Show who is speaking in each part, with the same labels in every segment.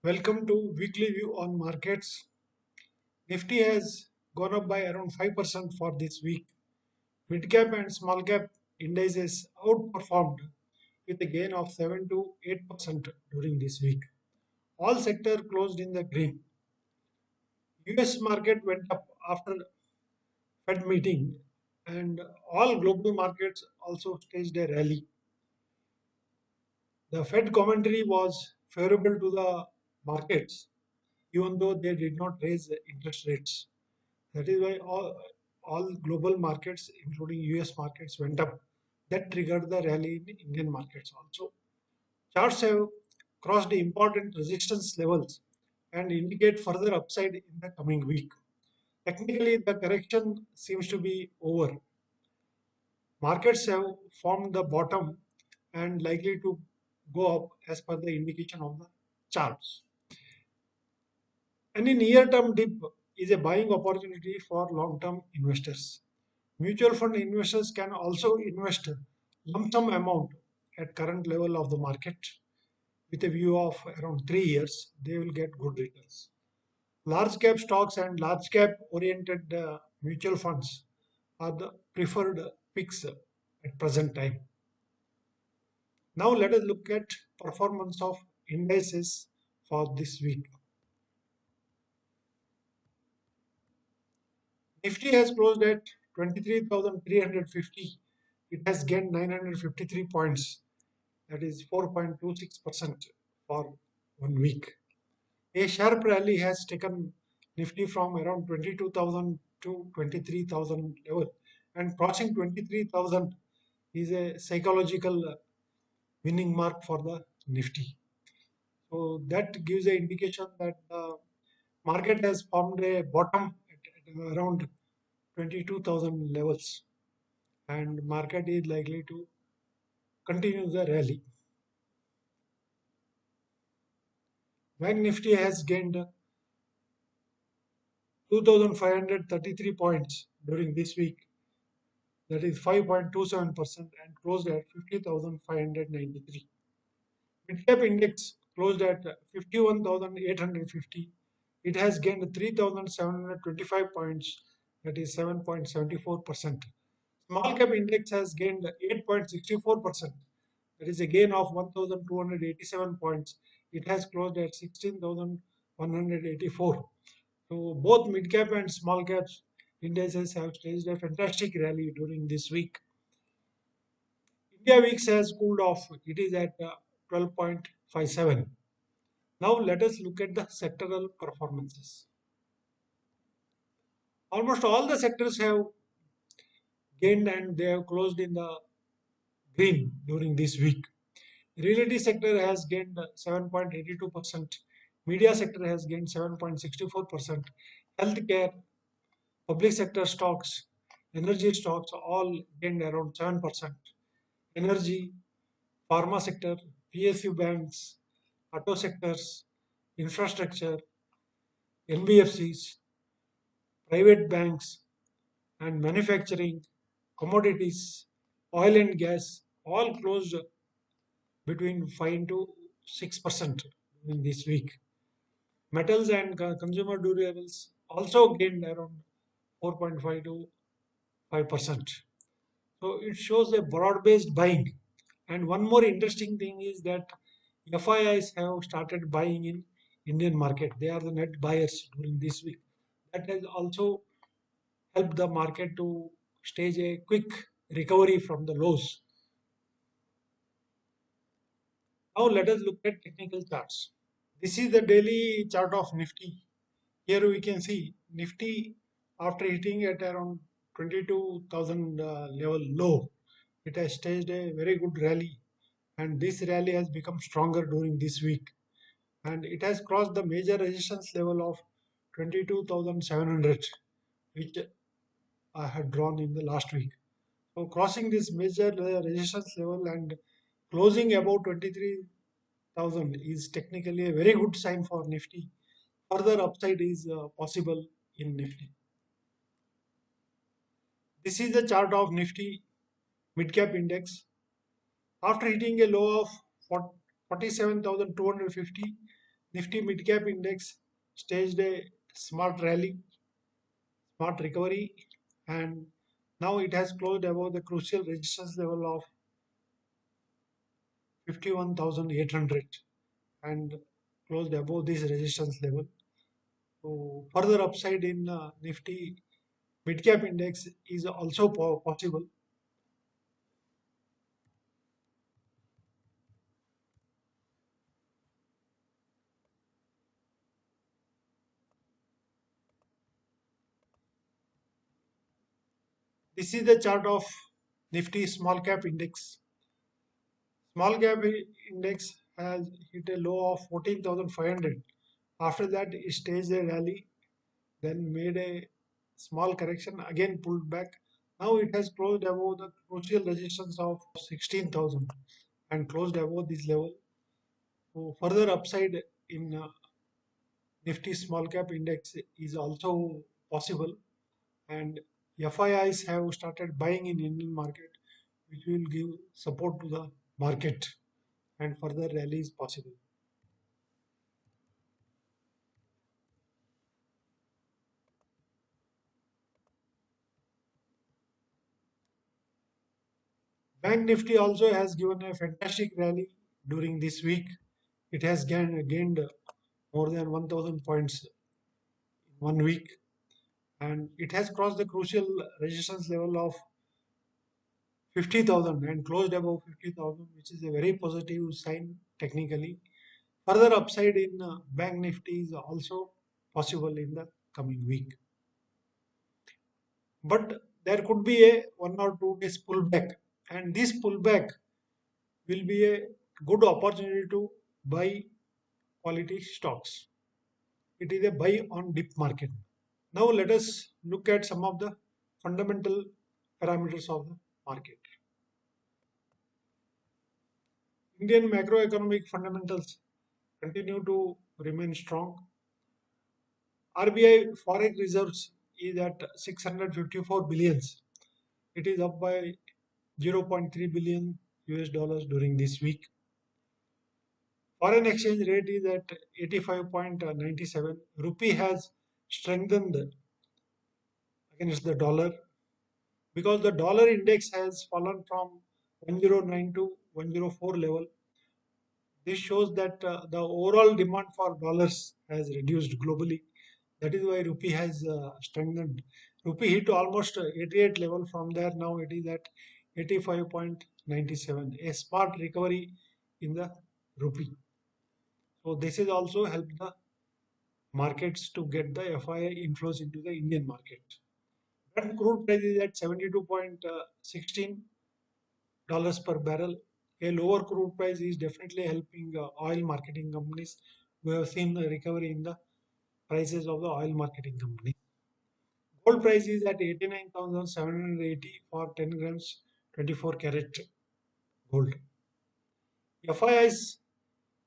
Speaker 1: Welcome to weekly view on markets. Nifty has gone up by around 5% for this week. Mid cap and small cap indices outperformed with a gain of 7 to 8% during this week. All sector closed in the green. US market went up after Fed meeting and all global markets also staged a rally. The Fed commentary was favorable to the markets even though they did not raise the interest rates. That is why all global markets, including US markets, went up. That triggered the rally in Indian markets also. Charts have crossed important resistance levels and indicate further upside in the coming week. Technically, the correction seems to be over. Markets have formed the bottom and likely to go up as per the indication of the charts. Any near-term dip is a buying opportunity for long-term investors. Mutual fund investors can also invest lump sum amount at current level of the market with a view of around 3 years. They will get good returns. Large cap stocks and large cap oriented mutual funds are the preferred picks at present time. Now let us look at performance of indices for this week. Nifty has closed at 23,350. It has gained 953 points, that is 4.26% for 1 week. A sharp rally has taken Nifty from around 22,000 to 23,000 level, and crossing 23,000 is a psychological winning mark for the Nifty. So that gives an indication that the market has formed a bottom at around 22,000 levels, and market is likely to continue the rally. Bank Nifty has gained 2,533 points during this week, that is 5.27%, and closed at 50,593. Mid-cap index closed at 51,850. It has gained 3,725 points, that is 7.74%. Small cap index has gained 8.64%, that is a gain of 1,287 points. It has closed at 16,184. So both mid cap and small caps indices have staged a fantastic rally during this week. India VIX has cooled off. It is at 12.57. Now let us look at the sectoral performances. Almost all the sectors have gained and they have closed in the green during this week. Realty sector has gained 7.82%. Media sector has gained 7.64%. Healthcare, public sector stocks, energy stocks all gained around 7%. Energy, pharma sector, PSU banks, auto sectors, infrastructure, NBFCs, private banks, and manufacturing, commodities, oil and gas all closed between 5 to 6% in this week. Metals and consumer durables also gained around 4.5 to 5%. So it shows a broad-based buying. And one more interesting thing is that FIIs have started buying in Indian market. They are the net buyers during this week. That has also helped the market to stage a quick recovery from the lows. Now let us look at technical charts. This is the daily chart of Nifty. Here we can see Nifty after hitting at around 22,000 level low, it has staged a very good rally, and this rally has become stronger during this week, and it has crossed the major resistance level of 22,700, which I had drawn in the last week. So crossing this major resistance level and closing above 23,000 is technically a very good sign for Nifty. Further upside is possible in Nifty. This is the chart of Nifty mid cap index. After hitting a low of 47,250, Nifty Mid Cap Index staged a smart rally, smart recovery, and now it has closed above the crucial resistance level of 51,800 and closed above this resistance level. So further upside in Nifty Mid Cap Index is also possible. This is the chart of Nifty Small Cap Index. Small Cap Index has hit a low of 14,500. After that, it staged a rally, then made a small correction, again pulled back. Now it has closed above the crucial resistance of 16,000 and closed above this level. So further upside in Nifty Small Cap Index is also possible, and FIIs have started buying in Indian market, which will give support to the market and further rally is possible. Bank Nifty also has given a fantastic rally during this week. It has gained more than 1,000 points in 1 week, and it has crossed the crucial resistance level of 50,000 and closed above 50,000, which is a very positive sign technically. Further upside in Bank Nifty is also possible in the coming week. But there could be a 1 or 2 days pullback, and this pullback will be a good opportunity to buy quality stocks. It is a buy on dip market. Now let us look at some of the fundamental parameters of the market. Indian macroeconomic fundamentals continue to remain strong. RBI foreign reserves is at 654 billions. It is up by 0.3 billion US dollars during this week. Foreign exchange rate is at 85.97. Rupee has strengthened against the dollar because the dollar index has fallen from 109 to 104 level. This shows that the overall demand for dollars has reduced globally. That is why rupee has strengthened. Rupee hit almost 88 level. From there now it is at 85.97. A smart recovery in the rupee. So this is also helped the markets to get the FII inflows into the Indian market. Brent crude price is at 72.16 dollars per barrel. A lower crude price is definitely helping oil marketing companies. We have seen a recovery in the prices of the oil marketing company. Gold price is at 89,780 for 10 grams 24 karat gold. FIIs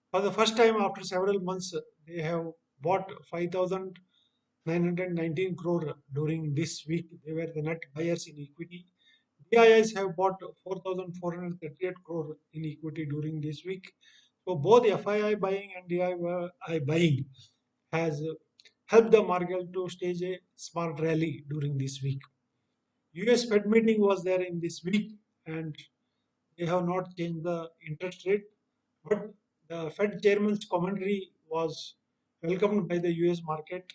Speaker 1: for the first time after several months they have bought 5,919 crore during this week. They were the net buyers in equity. DIIs have bought 4,438 crore in equity during this week. So both FII buying and DII buying has helped the market to stage a smart rally during this week. US Fed meeting was there in this week and they have not changed the interest rate, but the Fed chairman's commentary was welcomed by the US market.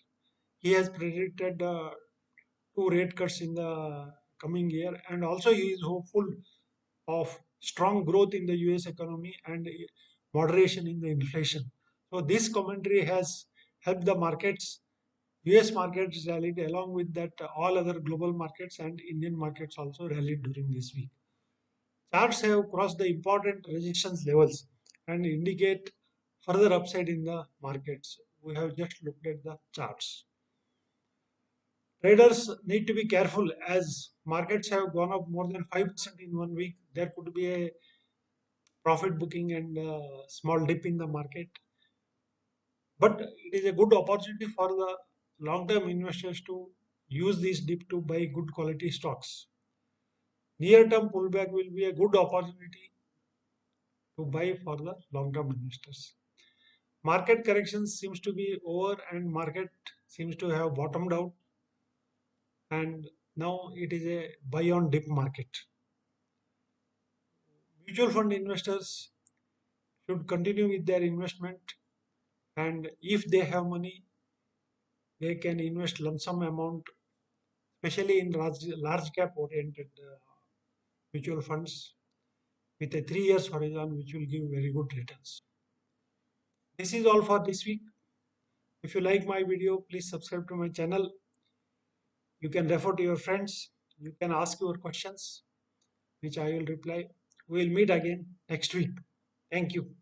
Speaker 1: He has predicted 2 rate cuts in the coming year, and also he is hopeful of strong growth in the US economy and moderation in the inflation. So this commentary has helped the markets. US markets rallied along with that all other global markets and Indian markets also rallied during this week. Charts have crossed the important resistance levels and indicate further upside in the markets. We have just looked at the charts. Traders need to be careful as markets have gone up more than 5% in 1 week. There could be a profit booking and a small dip in the market. But it is a good opportunity for the long term investors to use this dip to buy good quality stocks. Near term pullback will be a good opportunity to buy for the long term investors. Market corrections seems to be over and market seems to have bottomed out, and now it is a buy on dip market. Mutual fund investors should continue with their investment, and if they have money, they can invest lump sum amount, especially in large cap oriented mutual funds with a 3 years horizon, which will give very good returns. This is all for this week. If you like my video, please subscribe to my channel. You can refer to your friends. You can ask your questions, which I will reply. We will meet again next week. Thank you.